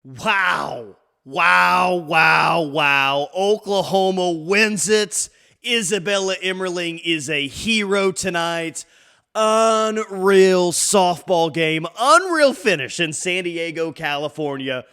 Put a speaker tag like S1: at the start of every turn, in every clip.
S1: Wow. Wow, wow, wow. Oklahoma wins it. Isabella Emmerling is a hero tonight. Unreal softball game. Unreal finish in San Diego, California.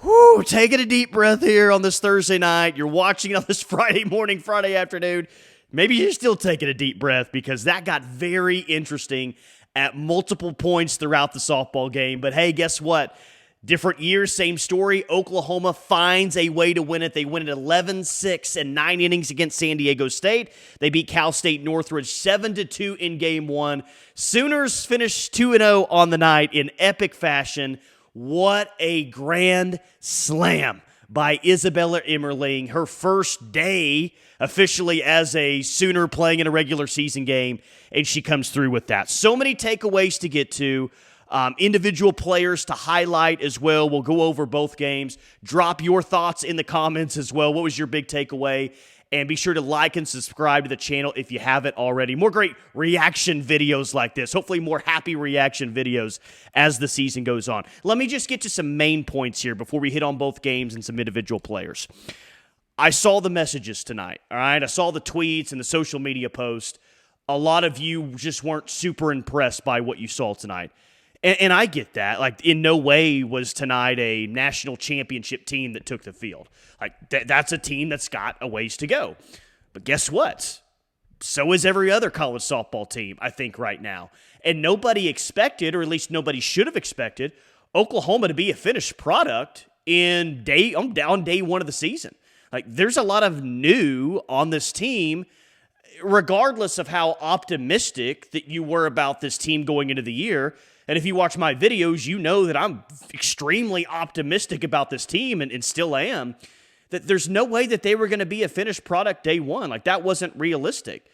S1: Whew, taking a deep breath here on this Thursday night. You're watching it on this Friday morning, Friday afternoon. Maybe you're still taking a deep breath because that got very interesting at multiple points throughout the softball game. But hey, guess what? Different years, same story. Oklahoma finds a way to win it. They win it 11-6 in 9 innings against San Diego State. They beat Cal State Northridge 7-2 in Game 1. Sooners finished 2-0 on the night in epic fashion. What a grand slam by Isabella Emmerling. Her first day officially as a Sooner playing in a regular season game, and she comes through with that. So many takeaways to get to. Individual players to highlight as well. We'll go over both games. Drop your thoughts in the comments as well. What was your big takeaway? And be sure to like and subscribe to the channel if you haven't already. More great reaction videos like this. Hopefully more happy reaction videos as the season goes on. Let me just get to some main points here before we hit on both games and some individual players. I saw the messages tonight, all right? I saw the tweets and the social media posts. A lot of you just weren't super impressed by what you saw tonight. And I get that. Like, in no way was tonight a national championship team that took the field. Like, that's a team that's got a ways to go. But guess what? So is every other college softball team, I think, right now. And nobody expected, or at least nobody should have expected, Oklahoma to be a finished product on day one of the season. Like, there's a lot of new on this team, regardless of how optimistic that you were about this team going into the year. And if you watch my videos, you know that I'm extremely optimistic about this team and still am, that there's no way that they were going to be a finished product day one. Like, that wasn't realistic.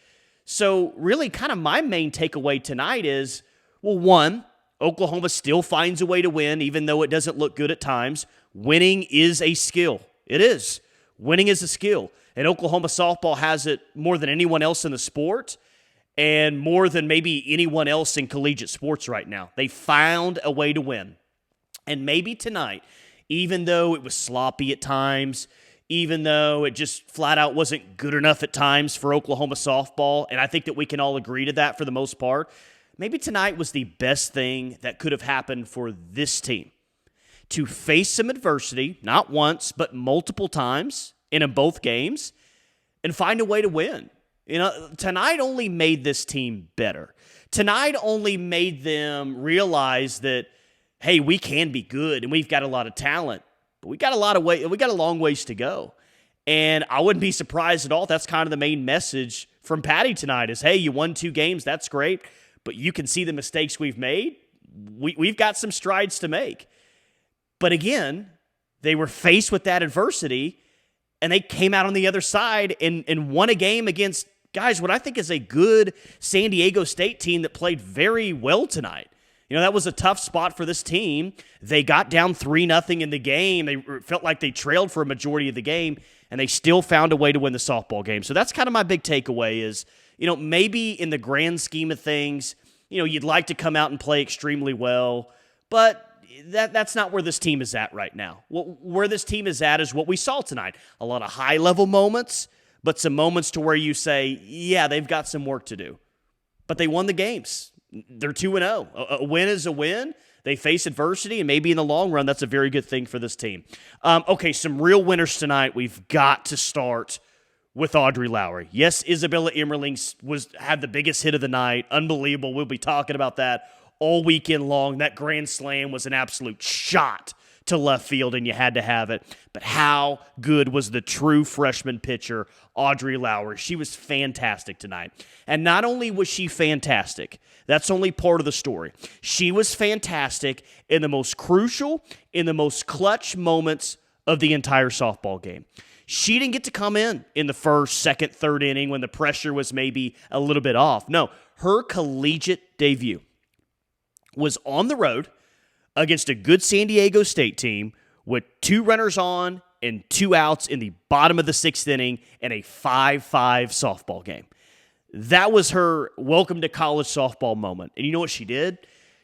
S1: So really kind of my main takeaway tonight is, well, one, Oklahoma still finds a way to win, even though it doesn't look good at times. Winning is a skill. It is. Winning is a skill. And Oklahoma softball has it more than anyone else in the sport, and more than maybe anyone else in collegiate sports right now. They found a way to win. And maybe tonight, even though it was sloppy at times, even though it just flat out wasn't good enough at times for Oklahoma softball, and I think that we can all agree to that for the most part, maybe tonight was the best thing that could have happened for this team. To face some adversity, not once, but multiple times, and in both games, and find a way to win. You know, tonight only made this team better. Tonight only made them realize that, hey, we can be good and we've got a lot of talent, but we got a long ways to go. And I wouldn't be surprised at all. That's kind of the main message from Patty tonight is, hey, you won 2 games. That's great. But you can see the mistakes we've made. We've got some strides to make. But again, they were faced with that adversity and they came out on the other side and won a game against, guys, what I think is a good San Diego State team that played very well tonight. You know, that was a tough spot for this team. They got down 3-0 in the game. They felt like they trailed for a majority of the game, and they still found a way to win the softball game. So that's kind of my big takeaway is, you know, maybe in the grand scheme of things, you know, you'd like to come out and play extremely well, but that's not where this team is at right now. Where this team is at is what we saw tonight. A lot of high-level moments, but some moments to where you say, yeah, they've got some work to do. But they won the games. They're 2-0. A win is a win. They face adversity, and maybe in the long run, that's a very good thing for this team. Okay, some real winners tonight. We've got to start with Audrey Lowry. Yes, Isabella Emmerling had the biggest hit of the night. Unbelievable. We'll be talking about that all weekend long. That grand slam was an absolute shot to left field, and you had to have it. But how good was the true freshman pitcher, Audrey Lowry? She was fantastic tonight. And not only was she fantastic, that's only part of the story. She was fantastic in the most crucial, in the most clutch moments of the entire softball game. She didn't get to come in the first, second, third inning when the pressure was maybe a little bit off. No, her collegiate debut was on the road against a good San Diego State team with 2 runners on and 2 outs in the bottom of the 6th inning in a 5-5 softball game. That was her welcome to college softball moment. And you know what she did?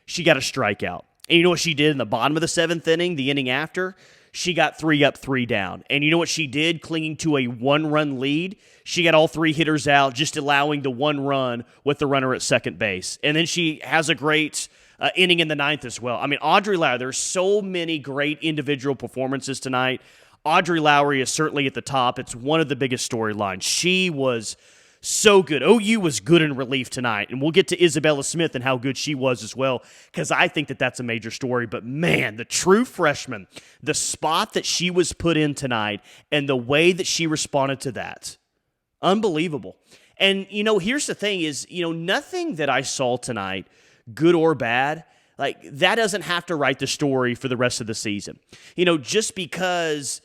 S1: She got a strikeout. And you know what she did in the bottom of the 7th inning, the inning after? She got 3 up, 3 down. And you know what she did, clinging to a 1-run lead? She got all 3 hitters out, just allowing the 1 run with the runner at second base. And then she has a great inning in the 9th as well. I mean, Audrey Lowry, there's so many great individual performances tonight. Audrey Lowry is certainly at the top. It's one of the biggest storylines. She was so good. OU was good in relief tonight, and we'll get to Isabella Smith and how good she was as well, because I think that that's a major story. But man, the true freshman, the spot that she was put in tonight and the way that she responded to that, unbelievable. And, here's the thing is, nothing that I saw tonight, good or bad, like that doesn't have to write the story for the rest of the season. Just because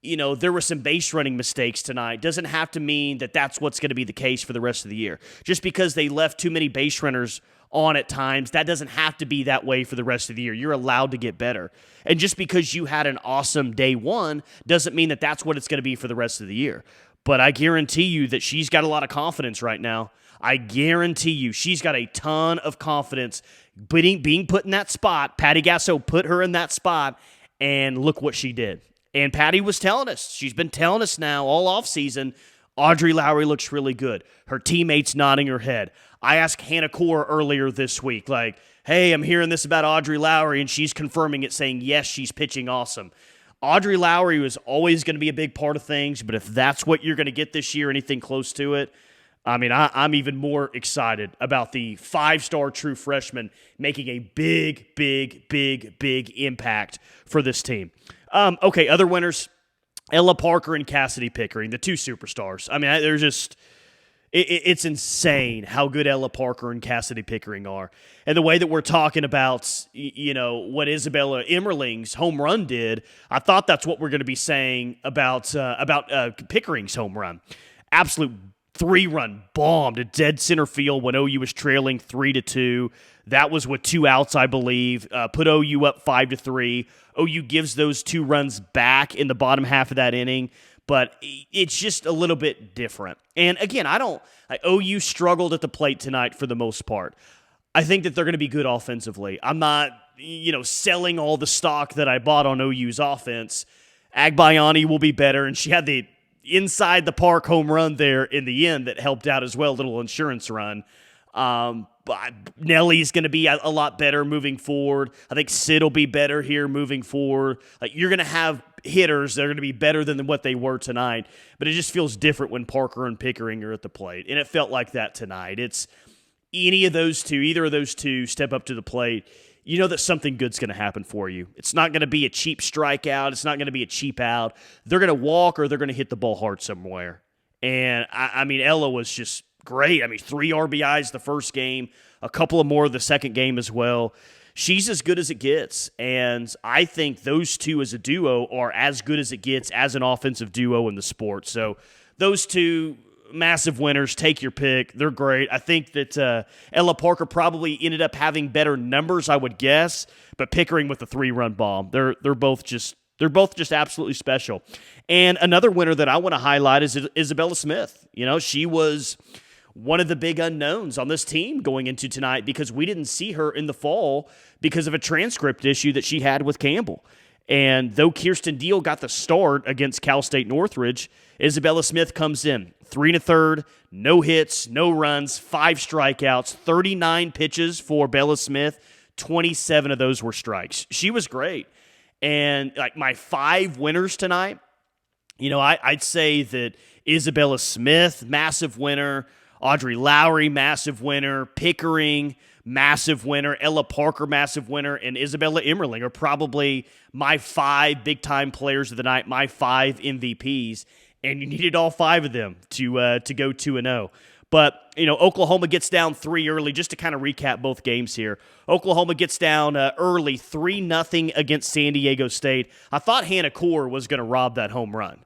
S1: there were some base running mistakes tonight doesn't have to mean that that's what's going to be the case for the rest of the year. Just because they left too many base runners on at times, that doesn't have to be that way for the rest of the year. You're allowed to get better. And just because you had an awesome day one doesn't mean that that's what it's going to be for the rest of the year. But I guarantee you that she's got a lot of confidence right now. I guarantee you she's got a ton of confidence being put in that spot. Patty Gasso put her in that spot, and look what she did. And Patty was telling us, she's been telling us now all offseason, Audrey Lowry looks really good. Her teammates nodding her head. I asked Hannah Core earlier this week, like, hey, I'm hearing this about Audrey Lowry, and she's confirming it, saying, yes, she's pitching awesome. Audrey Lowry was always going to be a big part of things, but if that's what you're going to get this year, anything close to it, I mean, I'm even more excited about the 5-star true freshman making a big, big, big, big impact for this team. Okay, other winners, Ella Parker and Kasidi Pickering, the 2 superstars. I mean, they're just, it's insane how good Ella Parker and Kasidi Pickering are. And the way that we're talking about, what Isabella Emmerling's home run did, I thought that's what we're going to be saying about Pickering's home run. Absolute 3-run bomb to dead center field when OU was trailing 3-2. That was with 2 outs, I believe. Put OU up 5-3. OU gives those 2 runs back in the bottom half of that inning, but it's just a little bit different. And again, OU struggled at the plate tonight for the most part. I think that they're going to be good offensively. I'm not, selling all the stock that I bought on OU's offense. Agbayani will be better, and she had the inside the park home run there in the end that helped out as well, a little insurance run. But Nellie's going to be a lot better moving forward. I think Sid will be better here moving forward. Like, you're going to have hitters that are going to be better than what they were tonight, but it just feels different when Parker and Pickering are at the plate, and it felt like that tonight. It's either of those two step up to the plate, you know that something good's going to happen for you. It's not going to be a cheap strikeout. It's not going to be a cheap out. They're going to walk or they're going to hit the ball hard somewhere. And, I mean, Ella was just great. I mean, 3 RBIs the first game, a couple of more the second game as well. She's as good as it gets, and I think those 2 as a duo are as good as it gets as an offensive duo in the sport. So those 2 massive winners, take your pick. They're great. I think that Ella Parker probably ended up having better numbers, I would guess, but Pickering with the 3-run bomb. They're both just absolutely special. And another winner that I want to highlight is Isabella Smith. She was one of the big unknowns on this team going into tonight because we didn't see her in the fall because of a transcript issue that she had with Campbell. And though Kirsten Deal got the start against Cal State Northridge, Isabella Smith comes in 3 1/3, no hits, no runs, 5 strikeouts, 39 pitches for Bella Smith, 27 of those were strikes. She was great. And like my 5 winners tonight, I'd say that Isabella Smith, massive winner, Audrey Lowry, massive winner, Pickering, massive winner, Ella Parker, massive winner, and Isabella Emmerling are probably my 5 big-time players of the night, my 5 MVPs, and you needed all 5 of them to go 2-0. But, Oklahoma gets down 3 early. Just to kind of recap both games here. Oklahoma gets down early 3-0 against San Diego State. I thought Hannah Core was going to rob that home run.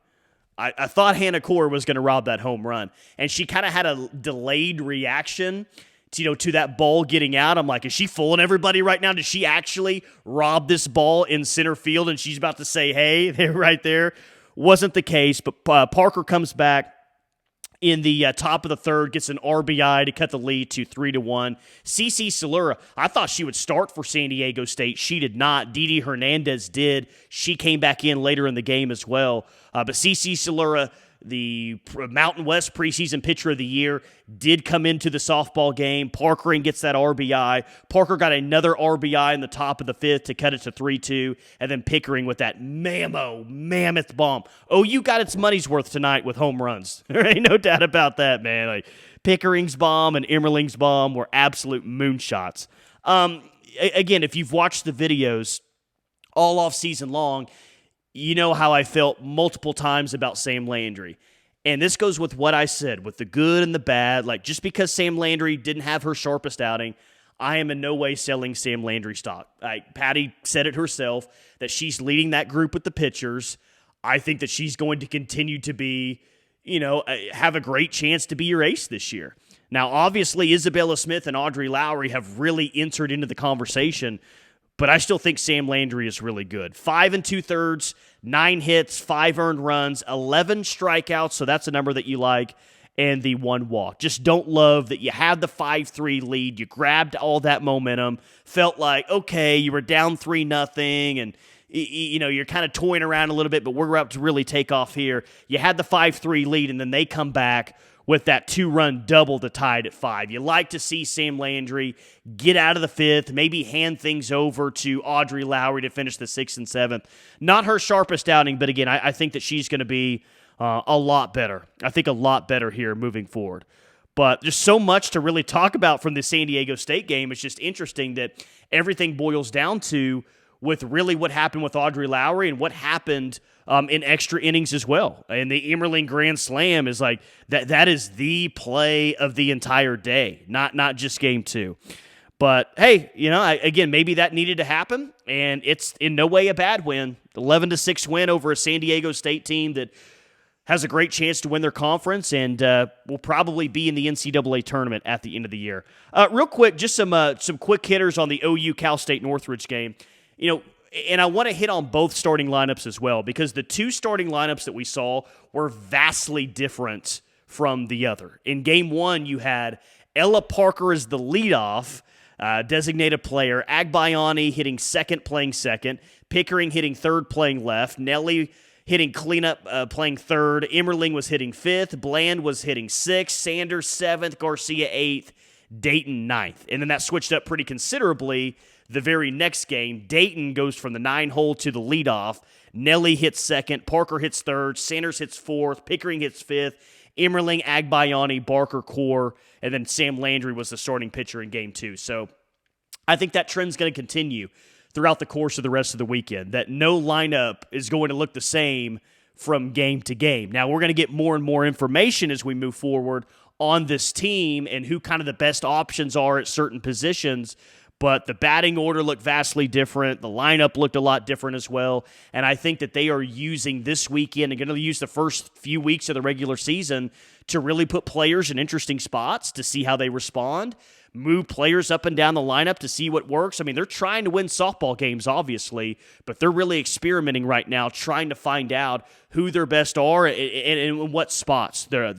S1: I thought Hannah Core was going to rob that home run. And she kind of had a delayed reaction to that ball getting out. I'm like, is she fooling everybody right now? Did she actually rob this ball in center field? And she's about to say, hey, they're right there. Wasn't the case, but Parker comes back. in the top of the third, gets an RBI to cut the lead to 3-1. CC Salura, I thought she would start for San Diego State. She did not. Didi Hernandez did. She came back in later in the game as well. But CC Salura, the Mountain West preseason pitcher of the year, did come into the softball game. Parker gets that RBI. Parker got another RBI in the top of the fifth to cut it to 3-2, and then Pickering with that mammoth bomb. OU got its money's worth tonight with home runs. There ain't no doubt about that, man. Like Pickering's bomb and Emmerling's bomb were absolute moonshots. Again, if you've watched the videos all off season long, you know how I felt multiple times about Sam Landry. And this goes with what I said, with the good and the bad. Like, just because Sam Landry didn't have her sharpest outing, I am in no way selling Sam Landry stock. Patty said it herself, that she's leading that group with the pitchers. I think that she's going to continue to be, have a great chance to be your ace this year. Now, obviously, Isabella Smith and Audrey Lowry have really entered into the conversation, but I still think Sam Landry is really good. 5 2/3, 9 hits, 5 earned runs, 11 strikeouts, so that's a number that you like, and the 1 walk. Just don't love that you had the 5-3 lead. You grabbed all that momentum, felt like, okay, you were down 3-0, and you're kind of toying around a little bit, but we're about to really take off here. You had the 5-3 lead, and then they come back with that 2-run double to tie it at 5. You like to see Sam Landry get out of the 5th, maybe hand things over to Audrey Lowry to finish the 6th and 7th. Not her sharpest outing, but again, I think that she's going to be a lot better. I think a lot better here moving forward. But there's so much to really talk about from the San Diego State game. It's just interesting that everything boils down to with really what happened with Audrey Lowry and what happened in extra innings as well. And the Emmerling Grand Slam is like, that is the play of the entire day, not just game 2. But, hey, again, maybe that needed to happen, and it's in no way a bad win. 11-6 win over a San Diego State team that has a great chance to win their conference and will probably be in the NCAA tournament at the end of the year. Real quick, just some quick hitters on the OU Cal State Northridge game. And I want to hit on both starting lineups as well, because the 2 starting lineups that we saw were vastly different from the other. In game 1, you had Ella Parker as the leadoff designated player, Agbayani hitting second, playing second, Pickering hitting third, playing left, Nelly hitting cleanup, playing third, Emmerling was hitting 5th, Bland was hitting 6th, Sanders 7th, Garcia 8th, Dayton 9th. And then that switched up pretty considerably the very next game. Dayton goes from the 9-hole to the leadoff. Nelly hits second, Parker hits third, Sanders hits 4th, Pickering hits 5th, Emmerling, Agbayani, Barker, Core, and then Sam Landry was the starting pitcher in game 2. So I think that trend's going to continue throughout the course of the rest of the weekend, that no lineup is going to look the same from game to game. Now, we're going to get more and more information as we move forward on this team and who kind of the best options are at certain positions, but the batting order looked vastly different. The lineup looked a lot different as well, and I think that they are using this weekend and going to use the first few weeks of the regular season to really put players in interesting spots to see how they respond, move players up and down the lineup to see what works. I mean, they're trying to win softball games, obviously, but they're really experimenting right now, trying to find out who their best are and in what spots their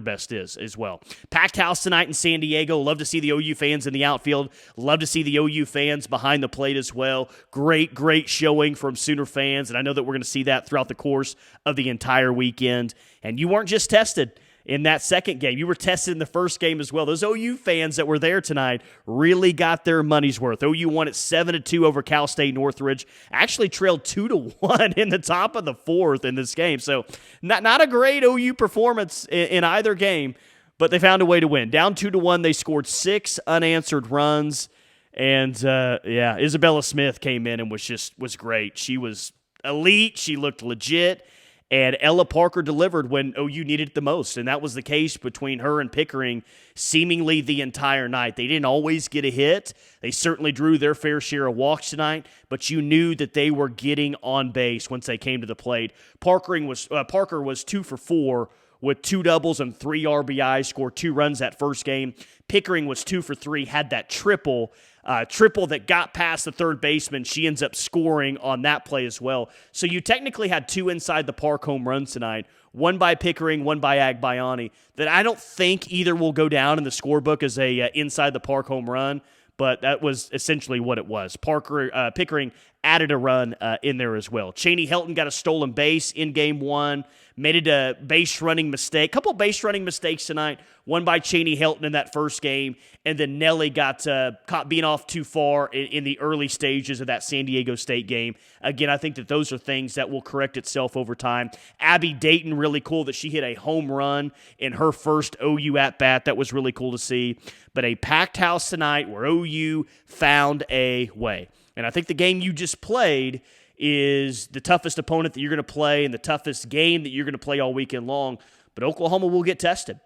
S1: best is as well. Packed house tonight in San Diego. Love to see the OU fans in the outfield. Love to see the OU fans behind the plate as well. Great showing from Sooner fans, and I know that we're going to see that throughout the course of the entire weekend. And you weren't just tested in that second game. You were tested in the first game as well. Those OU fans that were there tonight really got their money's worth. OU won at 7-2 over Cal State Northridge. Actually trailed 2-1 in the top of the 4th in this game. So not a great OU performance in either game, but they found a way to win. Down 2-1, they scored 6 unanswered runs. And Isabella Smith came in and was great. She was elite. She looked legit. And Ella Parker delivered when OU needed it the most, and that was the case between her and Pickering seemingly the entire night. They didn't always get a hit. They certainly drew their fair share of walks tonight, but you knew that they were getting on base once they came to the plate. Parker was 2 for 4 with 2 doubles and 3 RBIs, scored 2 runs that first game. Pickering was 2 for 3, had that triple that got past the third baseman. She ends up scoring on that play as well. So you technically had 2 inside the park home runs tonight, one by Pickering, one by Agbayani, that I don't think either will go down in the scorebook as a inside the park home run, but that was essentially what it was. Pickering added a run in there as well. Cheney Helton got a stolen base in game 1, made it a base running mistake. Couple base running mistakes tonight, one by Cheney Helton in that first game, and then Nelly got caught being off too far in the early stages of that San Diego State game. Again, I think that those are things that will correct itself over time. Abby Dayton, really cool that she hit a home run in her first OU at-bat. That was really cool to see. But a packed house tonight where OU found a way. And I think the game you just played is the toughest opponent that you're going to play and the toughest game that you're going to play all weekend long. But Oklahoma will get tested.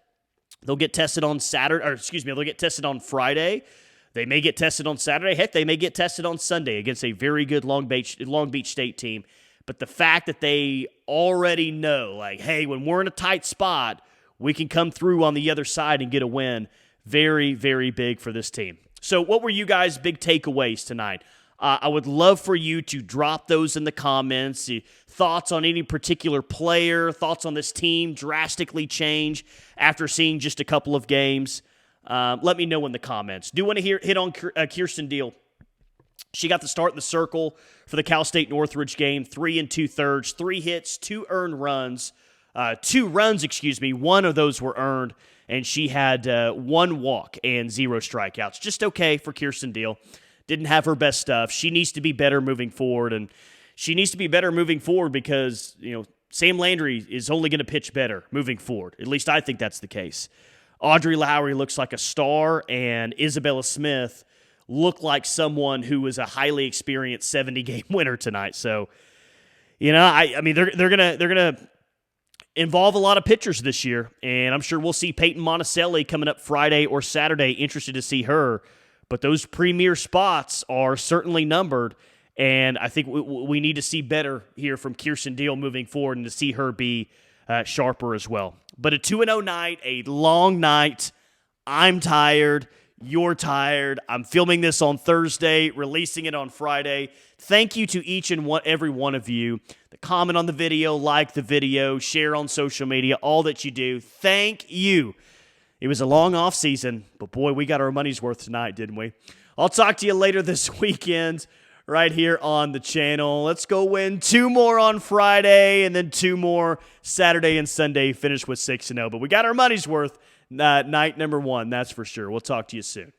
S1: They'll get tested on they'll get tested on Friday. They may get tested on Saturday. Heck, they may get tested on Sunday against a very good Long Beach State team. But the fact that they already know, like, hey, when we're in a tight spot, we can come through on the other side and get a win. Very, very big for this team. So what were you guys' big takeaways tonight? I would love for you to drop those in the comments. Thoughts on any particular player, thoughts on this team drastically change after seeing just a couple of games. Let me know in the comments. Do want to hit on Kirsten Deal. She got the start in the circle for the Cal State Northridge game, 3 2/3, 3 hits, 2 earned runs. 2 runs, one of those were earned, and she had 1 walk and 0 strikeouts. Just okay for Kirsten Deal. Didn't have her best stuff. She needs to be better moving forward, and she needs to be better moving forward because, Sam Landry is only going to pitch better moving forward. At least I think that's the case. Audrey Lowry looks like a star, and Isabella Smith looked like someone who was a highly experienced 70-game winner tonight. So, I mean, they're gonna involve a lot of pitchers this year, and I'm sure we'll see Peyton Monticelli coming up Friday or Saturday. Interested to see her. But those premier spots are certainly numbered, and I think we need to see better here from Kirsten Deal moving forward and to see her be sharper as well. But a 2-0 night, a long night. I'm tired. You're tired. I'm filming this on Thursday, releasing it on Friday. Thank you to each and every one of you that comment on the video, like the video, share on social media, all that you do. Thank you. It was a long off season, but boy, we got our money's worth tonight, didn't we? I'll talk to you later this weekend right here on the channel. Let's go win 2 more on Friday and then 2 more Saturday and Sunday, finish with 6-0. But we got our money's worth night number 1, that's for sure. We'll talk to you soon.